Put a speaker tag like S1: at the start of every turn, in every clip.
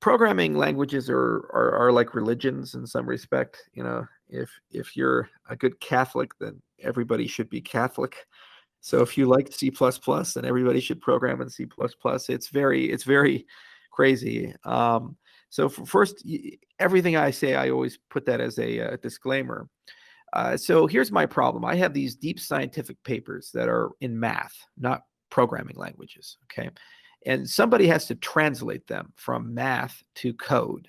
S1: Programming languages are like religions in some respect. If you're a good Catholic, then everybody should be Catholic. So if you like C++, then everybody should program in C++. It's very crazy. So first, everything I say, I always put that as a disclaimer. So here's my problem. I have these deep scientific papers that are in math, not programming languages. Okay. And somebody has to translate them from math to code.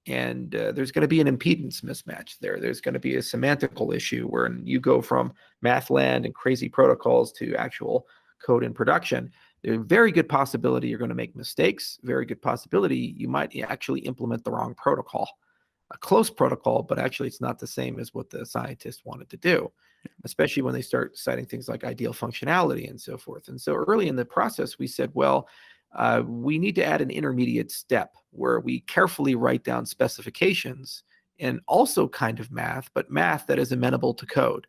S1: And there's going to be an impedance mismatch there. There's going to be a semantical issue where you go from math land and crazy protocols to actual code in production. There's a very good possibility you're going to make mistakes. Very good possibility you might actually implement the wrong protocol, a close protocol, but actually it's not the same as what the scientists wanted to do, especially when they start citing things like ideal functionality and so forth. And so early in the process, we said, well, we need to add an intermediate step where we carefully write down specifications and also kind of math, but math that is amenable to code.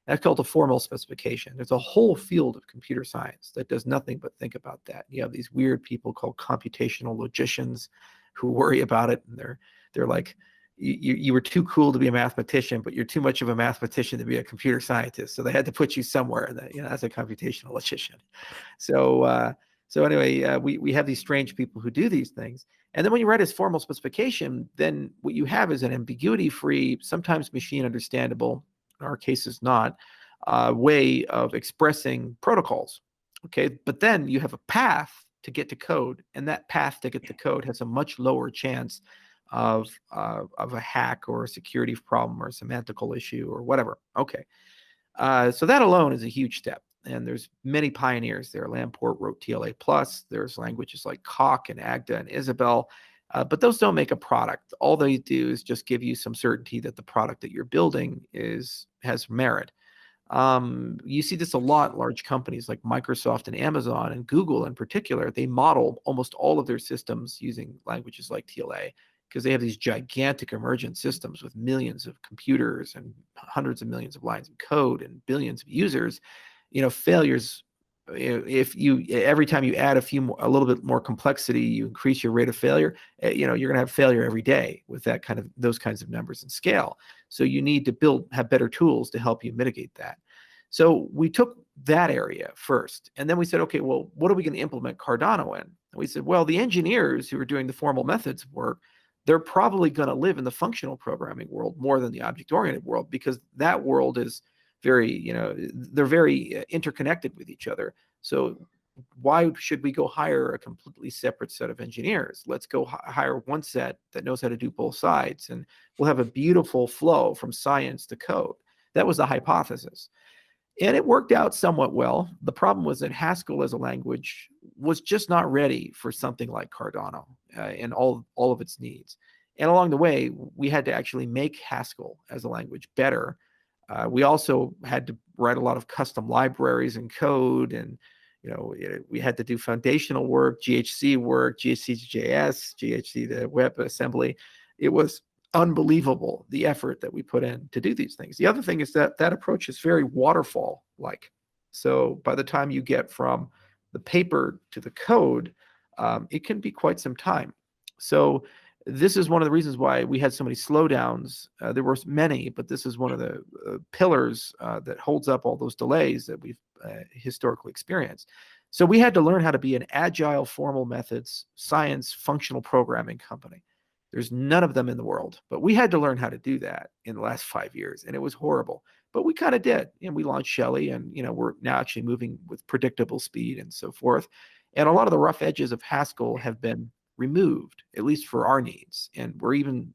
S1: That's called a formal specification. There's a whole field of computer science that does nothing but think about that. You have these weird people called computational logicians who worry about it, and they're like, you were too cool to be a mathematician, but you're too much of a mathematician to be a computer scientist. So they had to put you somewhere that, as a computational logician. So anyway, we have these strange people who do these things. And then when you write a formal specification, then what you have is an ambiguity-free, sometimes machine understandable, in our cases not, way of expressing protocols. Okay, but then you have a path to get to code, and that path to get to code has a much lower chance of a hack or a security problem or a semantical issue or whatever. Okay, so that alone is a huge step. And there's many pioneers there. Lamport wrote TLA Plus. There's languages like Coq and Agda and Isabelle, but those don't make a product. All they do is just give you some certainty that the product that you're building has merit. You see this a lot in large companies like Microsoft and Amazon and Google in particular. They model almost all of their systems using languages like TLA because they have these gigantic emergent systems with millions of computers and hundreds of millions of lines of code and billions of users. Failures, if you every time you add a little bit more complexity, you increase your rate of failure. You're going to have failure every day with those kinds of numbers and scale. So you need to have better tools to help you mitigate that. So we took that area first, and then we said, okay, well, what are we going to implement Cardano in? And we said, well, the engineers who are doing the formal methods of work, they're probably going to live in the functional programming world more than the object-oriented world, because that world is they're very interconnected with each other. So why should we go hire a completely separate set of engineers? Let's go hire one set that knows how to do both sides, and we'll have a beautiful flow from science to code. That was the hypothesis. And it worked out somewhat well. The problem was that Haskell as a language was just not ready for something like Cardano and all of its needs. And along the way, we had to actually make Haskell as a language better. We also had to write a lot of custom libraries and code, and we had to do foundational work, GHC work, GHC.js, GHC, the WebAssembly. It was unbelievable, the effort that we put in to do these things. The other thing is that approach is very waterfall-like. So by the time you get from the paper to the code, it can be quite some time. So this is one of the reasons why we had so many slowdowns. There were many, but this is one of the pillars that holds up all those delays that we've historically experienced. So we had to learn how to be an agile, formal methods, science, functional programming company. There's none of them in the world, but we had to learn how to do that in the last 5 years, and it was horrible. But we kind of did, and we launched Shelley, and we're now actually moving with predictable speed and so forth. And a lot of the rough edges of Haskell have been removed, at least for our needs. And we're even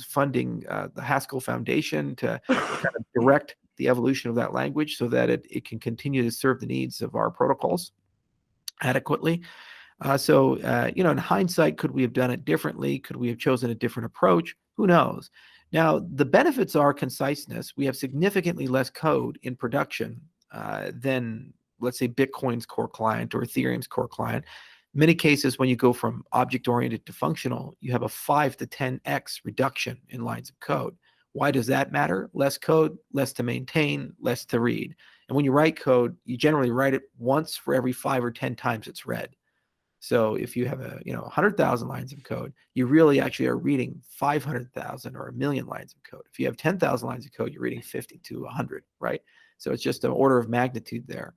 S1: funding the Haskell Foundation to kind of direct the evolution of that language so that it can continue to serve the needs of our protocols adequately. So in hindsight, could we have done it differently? Could we have chosen a different approach? Who knows? Now, the benefits are conciseness. We have significantly less code in production than, let's say, Bitcoin's core client or Ethereum's core client. In many cases, when you go from object-oriented to functional, you have a 5 to 10x reduction in lines of code. Why does that matter? Less code, less to maintain, less to read. And when you write code, you generally write it once for every 5 or 10 times it's read. So if you have 100,000 lines of code, you really actually are reading 500,000 or a million lines of code. If you have 10,000 lines of code, you're reading 50 to 100, right? So it's just an order of magnitude there.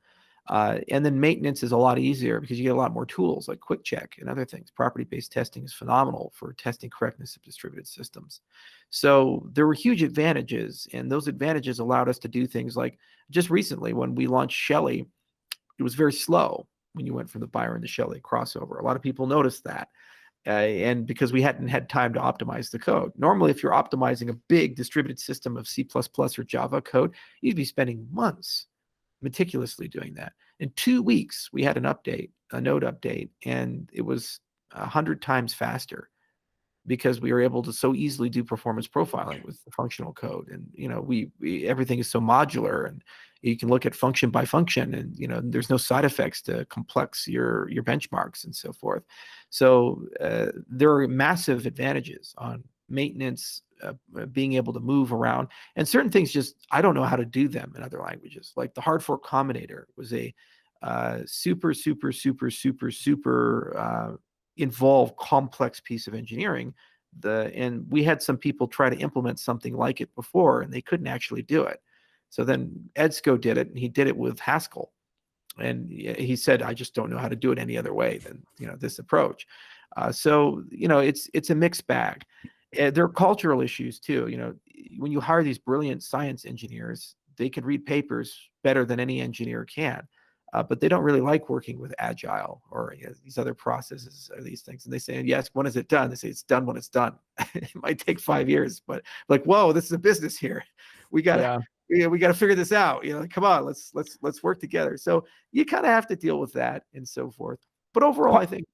S1: And then maintenance is a lot easier because you get a lot more tools like Quick Check and other things. Property-based testing is phenomenal for testing correctness of distributed systems. So there were huge advantages, and those advantages allowed us to do things like just recently when we launched Shelley, it was very slow when you went from the Byron to Shelley crossover. A lot of people noticed that. And because we hadn't had time to optimize the code. Normally, if you're optimizing a big distributed system of C++ or Java code, you'd be spending months meticulously doing that. In 2 weeks, we had an update, a node update, and it was 100 times faster because we were able to so easily do performance profiling with the functional code. And, we everything is so modular, and you can look at function by function, and, there's no side effects to complex your benchmarks and so forth. So there are massive advantages on maintenance, being able to move around, and certain things just, I don't know how to do them in other languages. Like the hard fork combinator was a super involved, complex piece of engineering. And we had some people try to implement something like it before, and they couldn't actually do it. So then Edsco did it, and he did it with Haskell. And he said, I just don't know how to do it any other way than this approach. So it's a mixed bag. There are cultural issues too. When you hire these brilliant science engineers, they can read papers better than any engineer can. But they don't really like working with Agile or these other processes or these things. And they say, yes, when is it done? They say, it's done when it's done. It might take 5 years, but like, whoa, this is a business here. We got to figure this out. Come on, let's work together. So you kind of have to deal with that and so forth. But overall, I think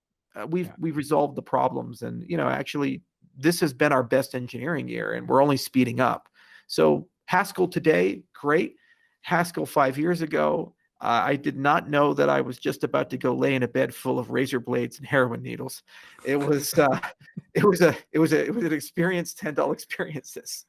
S1: we've resolved the problems. And, actually, this has been our best engineering year, and we're only speeding up. So Haskell today, great. Haskell 5 years ago, I did not know that I was just about to go lay in a bed full of razor blades and heroin needles. It was an experience, 10 dull experiences.